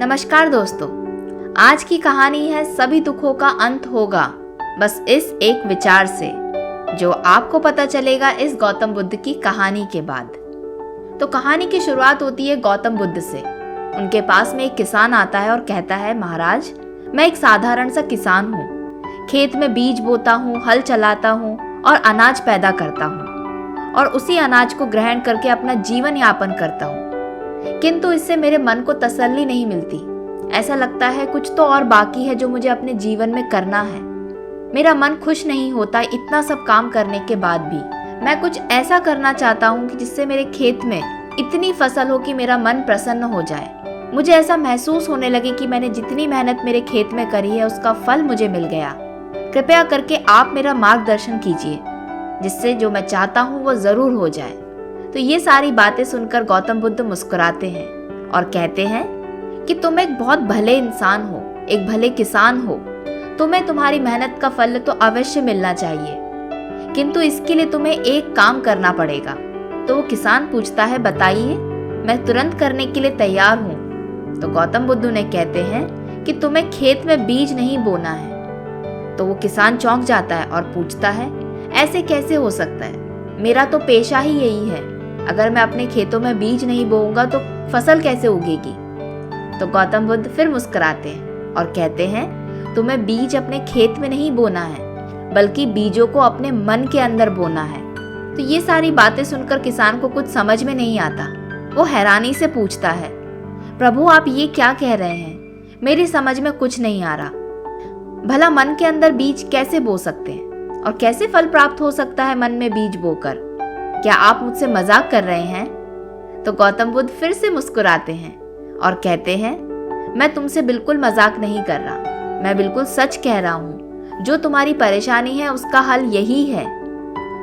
नमस्कार दोस्तों, आज की कहानी है सभी दुखों का अंत होगा बस इस एक विचार से, जो आपको पता चलेगा इस गौतम बुद्ध की कहानी के बाद। तो कहानी की शुरुआत होती है गौतम बुद्ध से। उनके पास में एक किसान आता है और कहता है, महाराज, मैं एक साधारण सा किसान हूँ। खेत में बीज बोता हूँ, हल चलाता हूँ और अनाज पैदा करता हूँ और उसी अनाज को ग्रहण करके अपना जीवन यापन करता हूँ। किंतु इससे मेरे मन को तसल्ली नहीं मिलती। ऐसा लगता है कुछ तो और बाकी है जो मुझे अपने जीवन में करना है। मेरा मन खुश नहीं होता इतना सब काम करने के बाद भी। मैं कुछ ऐसा करना चाहता हूँ कि जिससे मेरे खेत में इतनी फसल हो कि मेरा मन प्रसन्न हो जाए। मुझे ऐसा महसूस होने लगे कि मैंने जितनी मेहनत मेरे खेत में करी है उसका फल मुझे मिल गया। कृपया करके आप मेरा मार्गदर्शन कीजिए, जिससे जो मैं चाहता हूँ वो जरूर हो जाए। तो ये सारी बातें सुनकर गौतम बुद्ध मुस्कुराते हैं और कहते हैं कि तुम एक बहुत भले इंसान हो, एक भले किसान हो। तुम्हें तुम्हारी मेहनत का फल तो अवश्य मिलना चाहिए, किंतु इसके लिए तुम्हें एक काम करना पड़ेगा। तो वो किसान पूछता है, बताइए, मैं तुरंत करने के लिए तैयार हूँ। तो गौतम बुद्ध उन्हें कहते हैं कि तुम्हें खेत में बीज नहीं बोना है। तो वो किसान चौंक जाता है और पूछता है, ऐसे कैसे हो सकता है? मेरा तो पेशा ही यही है। अगर मैं अपने खेतों में बीज नहीं बोऊंगा तो फसल कैसे उगेगी? तो गौतम बुद्ध फिर मुस्कुराते हैं और कहते हैं, तुम्हें बीज अपने खेत में नहीं बोना है, बल्कि बीजों को अपने मन के अंदर बोना है। तो ये सारी बातें सुनकर किसान को कुछ समझ में नहीं आता। वो हैरानी से पूछता है, प्रभु, आप ये क्या कह रहे हैं? मेरी समझ में कुछ नहीं आ रहा। भला मन के अंदर बीज कैसे बो सकते हैं और कैसे फल प्राप्त हो सकता है मन में बीज बोकर? क्या आप मुझसे मजाक कर रहे हैं? तो गौतम बुद्ध फिर से मुस्कुराते हैं और कहते हैं, मैं तुमसे बिल्कुल मजाक नहीं कर रहा, मैं बिल्कुल सच कह रहा हूँ। जो तुम्हारी परेशानी है उसका हल यही है।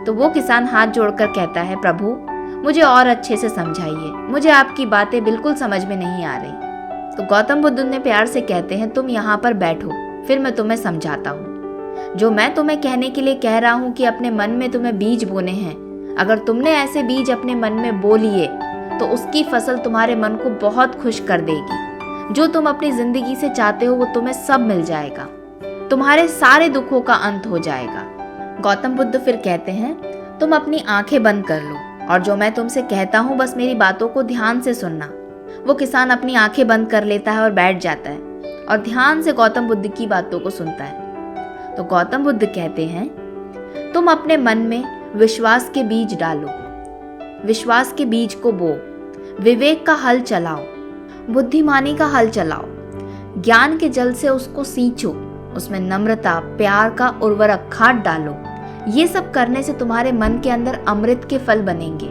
तो वो किसान हाथ जोड़कर कहता है, प्रभु, मुझे और अच्छे से समझाइए, मुझे आपकी बातें बिल्कुल समझ में नहीं आ रही। तो गौतम बुद्ध उन्हें प्यार से कहते हैं, तुम यहाँ पर बैठो, फिर मैं तुम्हें समझाता हूँ। जो मैं तुम्हें कहने के लिए कह रहा हूँ कि अपने मन में तुम्हें बीज बोने हैं, अगर तुमने ऐसे बीज अपने मन में बो लिए तो उसकी फसल तुम्हारे मन को बहुत खुश कर देगी। जो तुम अपनी जिंदगी से चाहते हो वो तुम्हें सब मिल जाएगा। तुम्हारे सारे दुखों का अंत हो जाएगा। गौतम बुद्ध फिर कहते हैं, तुम अपनी आंखें बंद कर लो और जो मैं तुमसे कहता हूँ बस मेरी बातों को ध्यान से सुनना। वो किसान अपनी आंखें बंद कर लेता है और बैठ जाता है और ध्यान से गौतम बुद्ध की बातों को सुनता है। तो गौतम बुद्ध कहते हैं, तुम अपने मन में विश्वास के बीज डालो, विश्वास के बीज को बो, विवेक का हल चलाओ, बुद्धिमानी का हल चलाओ, ज्ञान के जल से उसको सींचो, उसमें नम्रता, प्यार का उर्वरक खाद डालो। ये सब करने से तुम्हारे मन के अंदर अमृत के फल बनेंगे।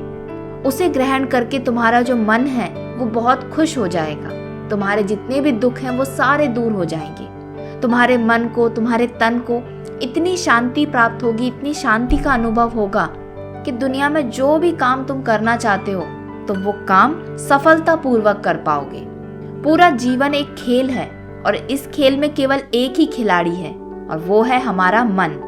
उसे ग्रहण करके तुम्हारा जो मन है वो बहुत खुश हो जाएगा। तुम्हारे जितने भी दुख हैं वो सारे दूर हो जाएंगे। तुम्हारे मन को, तुम्हारे तन को इतनी शांति प्राप्त होगी, इतनी शांति का अनुभव होगा कि दुनिया में जो भी काम तुम करना चाहते हो तो वो काम सफलतापूर्वक कर पाओगे। पूरा जीवन एक खेल है और इस खेल में केवल एक ही खिलाड़ी है और वो है हमारा मन।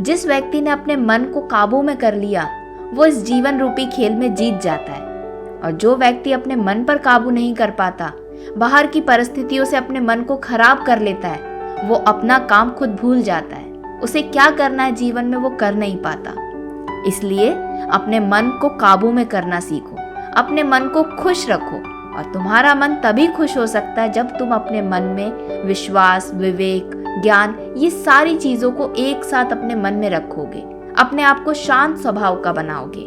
जिस व्यक्ति ने अपने मन को काबू में कर लिया वो इस जीवन रूपी खेल में जीत जाता है। और जो व्यक्ति अपने मन पर काबू नहीं कर पाता, बाहर की परिस्थितियों से अपने मन को खराब कर लेता है, वो अपना काम खुद भूल जाता है। उसे क्या करना है जीवन में वो कर नहीं पाता। इसलिए अपने मन को काबू में करना सीखो, अपने मन को खुश रखो और तुम्हारा मन तभी खुश हो सकता है जब तुम अपने मन में विश्वास, विवेक, ज्ञान, ये सारी चीजों को एक साथ अपने मन में रखोगे, अपने आप को शांत स्वभाव का बनाओगे।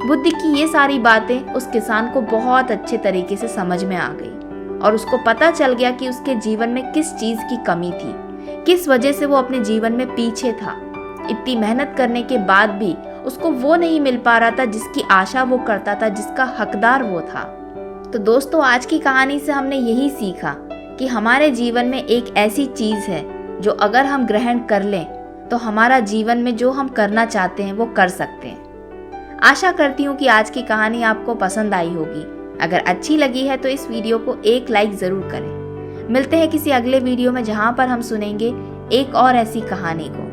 बुद्ध की ये सारी बातें उस किसान को बहुत अच्छे तरीके से समझ में आ गई और उसको पता चल गया कि उसके जीवन में किस चीज की कमी थी, किस वजह से वो अपने जीवन में पीछे था। इतनी मेहनत करने के बाद भी उसको वो नहीं मिल पा रहा था जिसकी आशा वो करता था, जिसका हकदार वो था। तो दोस्तों, आज की कहानी से हमने यही सीखा कि हमारे जीवन में एक ऐसी चीज है जो अगर हम ग्रहण कर लें तो हमारा जीवन में जो हम करना चाहते हैं वो कर सकते हैं। आशा करती हूँ कि आज की कहानी आपको पसंद आई होगी। अगर अच्छी लगी है तो इस वीडियो को एक लाइक जरूर करें। मिलते हैं किसी अगले वीडियो में जहां पर हम सुनेंगे एक और ऐसी कहानी को।